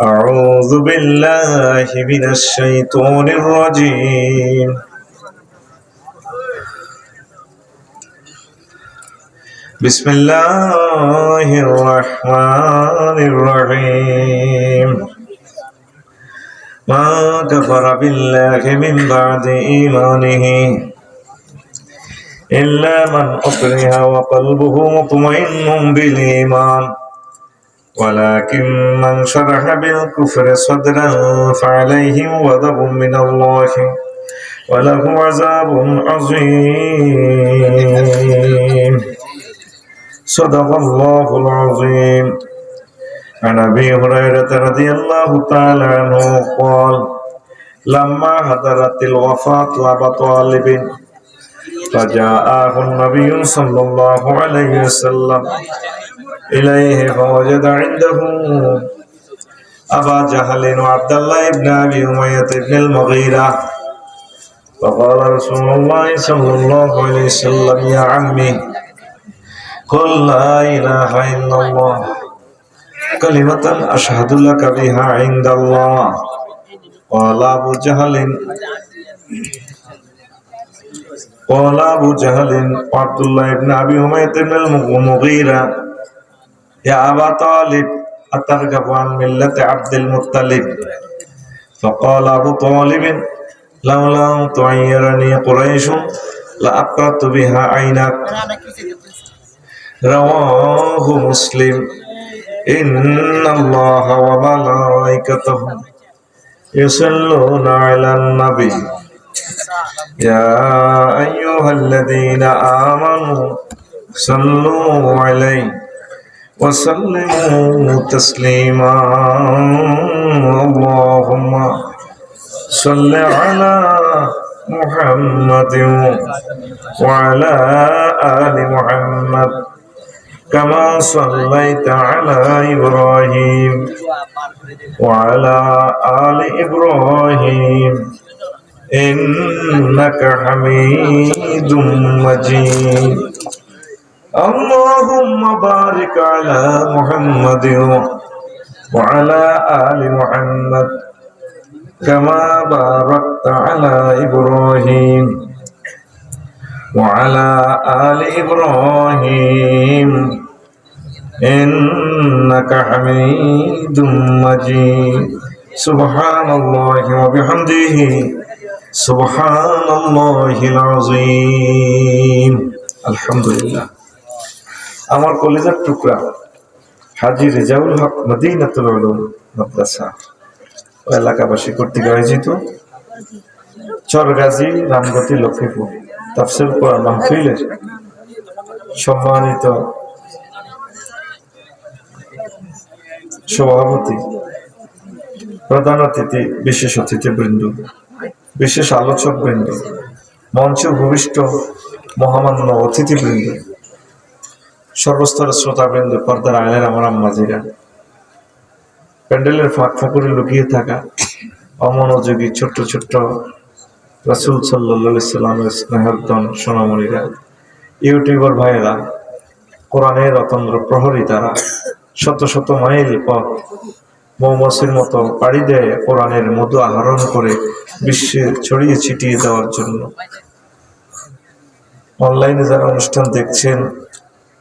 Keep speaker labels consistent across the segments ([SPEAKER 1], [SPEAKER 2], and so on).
[SPEAKER 1] أعوذ بالله من الشيطان الرجيم بسم الله الرحمن الرحيم ما كفر بالله من بعد إيمانه إلا من أكره وقلبه مطمئن بالإيمان ولكن من شرح بالكفر صدرا فعليهم غضب من الله ولهم عذاب عظيم صدق الله العظيم. عن أبي هريرة رضي الله تعالى عنه قال لما حضرت الوفاة أبا طالب فجاءه النبي صلى الله عليه وسلم إليه فوجد عنده أبا جهل وعبد الله بن أبي أمية بن المغيرة فقال رسول الله صلى الله عليه وسلم يا عمي قل لا إله إلا الله كلمة أشهد لك بها عند الله. قال أبو جهل وعبد الله بن أبي أمية بن المغيرة يا أبا طالب أترغب عن ملة عبد المطلب؟ فقال أبو طالب لولا أن تعيرني قريش لأقرت بها عينك. رواه مسلم. إن الله وملائكته يصلون على النبي يا أيها الذين آمنوا صلوا عليه وسلموا تسليما. اللهم صل على محمد وعلى آل محمد كما صليت على إبراهيم وعلى آل إبراهيم إنك حميد مجيد. اللهم بارك على محمد وعلى آل محمد كما باركت على إبراهيم وعلى آل إبراهيم إنك حميد مجيد. سبحان الله وبحمده سبحان الله العظيم. আলহামদুলিল্লাহ। আমার কলেজের টুকরা হাজী রেজাউল হক মদিনাতুল উলুম মাদ্রাসা ও এলাকাবাসী কর্তৃক আয়োজিত চরগাজী রামগতি লক্ষ্মীপুর তাফসীর কোরআন মাহফিলের সম্মানিত সভাপতি, প্রধান অতিথি, বিশেষ অতিথিবৃন্দ, বিশেষ আলোচক বৃন্দ, মঞ্চে উপবিষ্ট মহামান্য অতিথিবৃন্দ, সর্বস্তরের শ্রোতাবৃন্দ, পর্দার আয়নের আমার আম্মাজিরা, প্যান্ডেলের ফাঁক ফাঁকুরে লুকিয়ে থাকা অমনোযোগী ছোট্ট ছোট্ট রাসূল সাল্লাল্লাহু আলাইহি সাল্লামের স্নেহধন সোনামণিরা, ইউটিউবার ভাইয়েরা, কোরআনের রতন্দ্র প্রহরী তারা শত শত মাইল পথ মৌমাছির মতো পাড়ি দেয় কোরআনের মধু আহরণ করে বিশ্বে ছড়িয়ে ছিটিয়ে দেওয়ার জন্য। অনলাইনে যারা অনুষ্ঠান দেখছেন,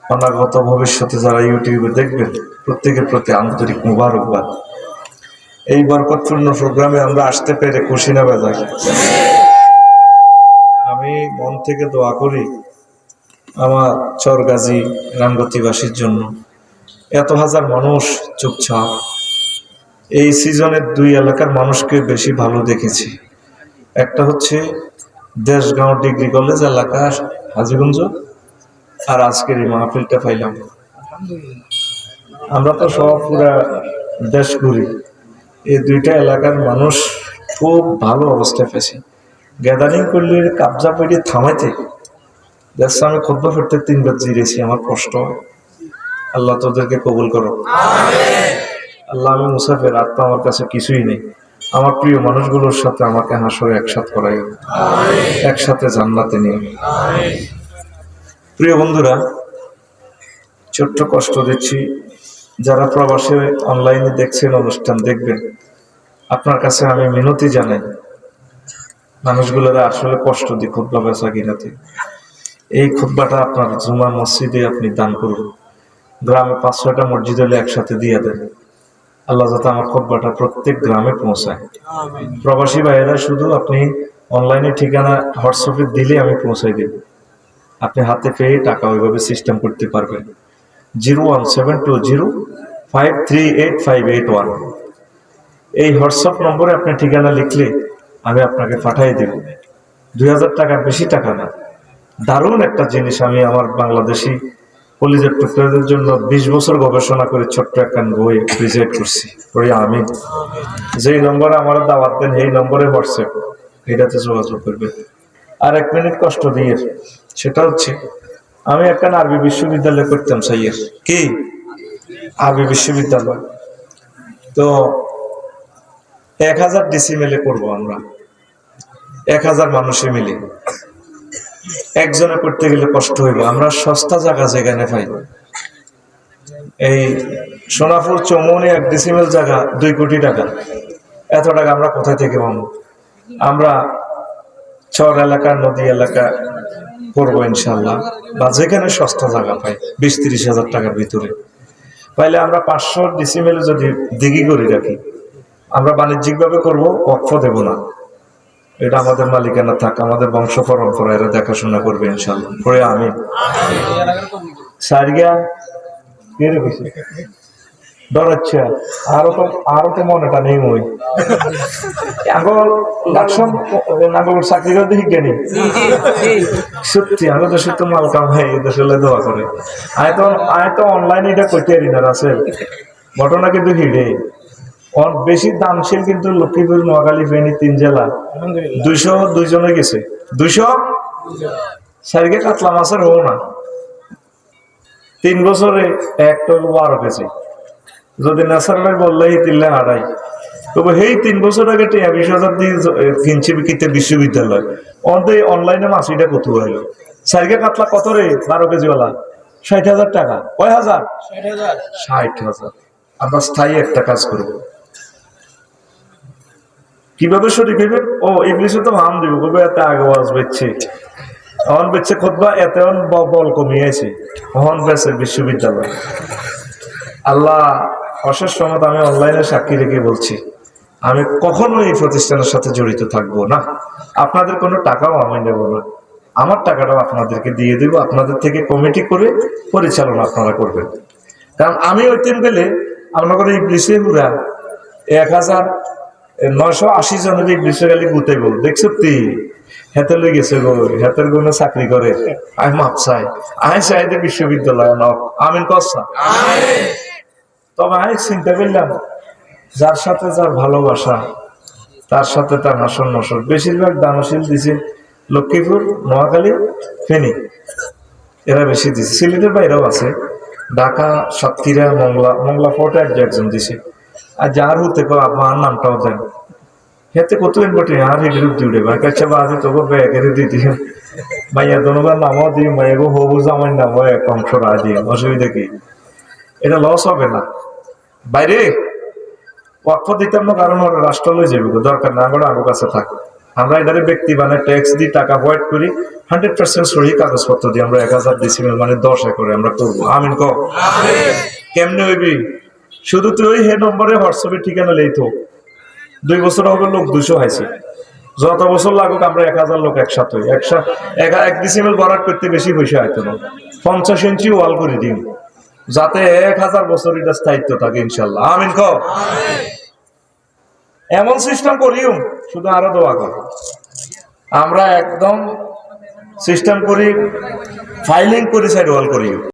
[SPEAKER 1] অনাগত ভবিষ্যতে যারা ইউটিউবে দেখবেন, প্রত্যেকের প্রতি আন্তরিক মুবারকবাদ। এই বরকতপূর্ণ প্রোগ্রামে আমরা আসতে পেরে খুশি না বেজার? আমি মন থেকে দোয়া করি আমার চরগাজী রামগতিবাসীর জন্য। এত হাজার মানুষ চুপচাপ। এই সিজনের দুই এলাকার মানুষকে বেশি ভালো দেখেছি। একটা হচ্ছে দেশগাঁও ডিগ্রি কলেজ এলাকা হাজীগঞ্জ, আর আজকের এই মাহফিলটা পাইলাম। আমরা তো সব পুরা দেশ ঘুরি, এই দুইটা এলাকার মানুষ খুব ভালো অবস্থায় পেয়েছে। গ্যাদারিং করলে কাবজা পেটে থামাইতে দেখছে। আমি খুতবা ফিরতে 3 বার জিরেছি, আমার কষ্ট হয়। আল্লাহ তোদেরকে কবুল করো। আল্লাহ, আমি মুসাফির, আত্মা আমার কাছে কিছুই নেই। আমার প্রিয় মানুষগুলোর সাথে আমাকে হাসরে একসাথে করাই, একসাথে জান্নাতে নিয়ে। প্রিয় বন্ধুরা, ছোট্ট কষ্ট দিচ্ছি যারা প্রবাসে অনলাইনে দেখছেন, অনুষ্ঠান দেখবেন, আপনার কাছে আমি মিনতি জানাই, মানুষগুলোর আসলে কষ্ট দিই খুতবা বেচা কিনাতে। এই খুতবাটা আপনার জুমা মসজিদে আপনি দান করুন, গ্রামে 5-6টা মসজিদ হলে একসাথে দিয়ে দেন। আল্লাহ যাতে আমার খুতবাটা প্রত্যেক গ্রামে পৌঁছায়। প্রবাসী ভাইয়েরা শুধু আপনি অনলাইনে ঠিকানা হোয়াটসঅ্যাপে দিলে আমি পৌঁছাই দেব, আপনি হাতে পেয়ে টাকা ওইভাবে সিস্টেম করতে পারবেন। 01720538581 এই হোয়াটসঅ্যাপ নম্বরে আপনি ঠিকানা লিখলে আমি আপনাকে পাঠিয়ে দেব। 2000 টাকার বেশি টাকা না। দারুণ একটা জিনিস। আমি আমার বাংলাদেশি কলিজার টুকরাদের জন্য 20 বছর গবেষণা করে ছোট্ট একটা বই প্রেজেন্ট করছি। আমি যেই নম্বরে আমার দাওয়াত দেন এই নম্বরে হোয়াটসঅ্যাপ, এটাতে যোগাযোগ করবে। আর 1 মিনিট কষ্ট দিয়ে, সেটা হচ্ছে আমি একটা আরবি বিশ্ববিদ্যালয় করতাম সাইয়ের, কি আরবি বিশ্ববিদ্যালয়। তো 1000 ডিসিমেলে করবো আমরা, 1000 মানুষে মিলে। একজনে করতে গেলে কষ্ট হইব। আমরা সস্তা জায়গা যেখানে পাই, এই সোনাপুর চৌমনি 1 ডিসিমেল জায়গা 2 কোটি টাকা। এত টাকা আমরা কোথায় থেকে পাবো? আমরা চর এলাকা, নদী এলাকা করবো ইনশাল্লাহ, বা যেখানে সস্তা জায়গা পাই 20-30 হাজার টাকার ভিতরে পাইলে আমরা 500 ডিসিমেলে যদি দিঘি করে রাখি, আমরা বাণিজ্যিক ভাবে করবো, অক্ষ দেব না। এটা আমাদের মালিকানা থাক, আমাদের বংশ পরম্পরা এরা দেখাশোনা করবে ইনশাল্লাহ। পরে আমি সারিয়া ডরাচ্ছে, আরো তো মনেটা নেই। মই চাকরি করে দেখি জ্ঞানী সত্যি আমি দেশের তো মাল কাম হয়, দেশে দোয়া করে। আয় তো অনলাইনে এটা করতে পারি না রাসেল, ঘটনা কিন্তু হিড়ে বেশি দামশীল। কিন্তু লক্ষ্মীপুর, নোয়াখালী, ফেনী 3 জেলা 202 জনে গেছে। 200 সারিকে কাতলা মাছের হো না 3 বছরে 1 টন 12 কেজি। যদি ন্যাচারাল বললে 3.5, তবে সেই 3 বছর আগে 20,000 দিয়ে কিনছি কিনতে বিশ্ববিদ্যালয়। অনলাইনে মাছিটা কত হইল? সারিকে কাতলা কত রে? 12 কেজিওয়ালা 60,000 টাকা। কয় হাজার? 60,000। আমরা স্থায়ী একটা কাজ করব। কিভাবে শরীর হইবে? ইংলিশে তো হাম দিব, বলবে এত আগে ওয়াজ বেচছে, অহন বেচছে খুতবা, এত বল কমিয়েছে, অহন বেচে বিশ্ববিদ্যালয়। আল্লাহ অশেষ রহমত। আমি অনলাইনে সাক্ষী রেখে বলছি, আমি কখনো এই প্রতিষ্ঠানের সাথে জড়িত থাকবো না। আপনাদের কোনো টাকাও আমি নেব না, আমার টাকাটাও আপনাদেরকে দিয়ে দেবো। আপনাদের থেকে কমিটি করে পরিচালনা আপনারা করবেন। কারণ আমি ওই দিন গেলে আপনাদের এই ব্রিজে পুরা 1980 জনের এই ব্রিজে গেলে গুতাইব। দেখছো তুই হেতে লই গেছে গো, হেতের গুণে চাকরি করে। আমি মাপ চাই, আমি চাই যে বিশ্ববিদ্যালয় নক। আমিন কসা। তবে আমি চিন্তা করলাম, যার সাথে যার ভালোবাসা, তার সাথে তার হাসন নসর। বেশিরভাগ দানশীল দিছে লক্ষ্মীপুর, নোয়াখালী, ফেনী, এরা বেশি দিছে। সিলেটের বাইরেও আছে, ঢাকা, সাতক্ষীরা, মংলা ফোর্টে একজন দিছে। আর যার হতে আপনার নামটাও দেন, হেতে কত বটে আর হিডের উঠে ভাই কাছে বাজে তোকে ব্যাগের দিতে মাইয়া দোনোবার নামও দিই, মাইয়াগো হবু জামাই নামও এক অংশ রা দিই, অসুবিধা কি? এটা লস হবে না। বাইরে ওয়াকফ দিতাম না, কারণ ওরা রাষ্ট্র লয়ে যাবে, দরকার না করে আগো কাছে থাক। আমরা এটারে ব্যক্তি বানায় ট্যাক্স দিই, টাকা হোয়াইট করি, 100% সহি কাগজপত্র দিই। আমরা 1000 ডিসিমেল মানে 10 একরে আমরা করবো। আমিন ক। কেমনে হইবি? শুধু তুই হে নম্বরে হোয়াটসঅ্যাপে ঠিকানা লেই তো। 2 বছর হবে লোক 200 হয়েছে। যত বছর লাগুক আমরা 1000 লোক একসাথে হই। 1 ডিসিমেল বরাদ করতে বেশি পয়সা হয়তো না। 50 ইঞ্চি ওয়াল করে দিন, যাতে 1000 বছর এটা স্থায়িত্ব থাকে ইনশাল্লাহ। আমিন ক। এমন সিস্টেম করিও, শুধু আরো দোয়া কর। আমরা একদম সিস্টেম করি, ফাইলিং করি, সাইড ওয়াল করিও।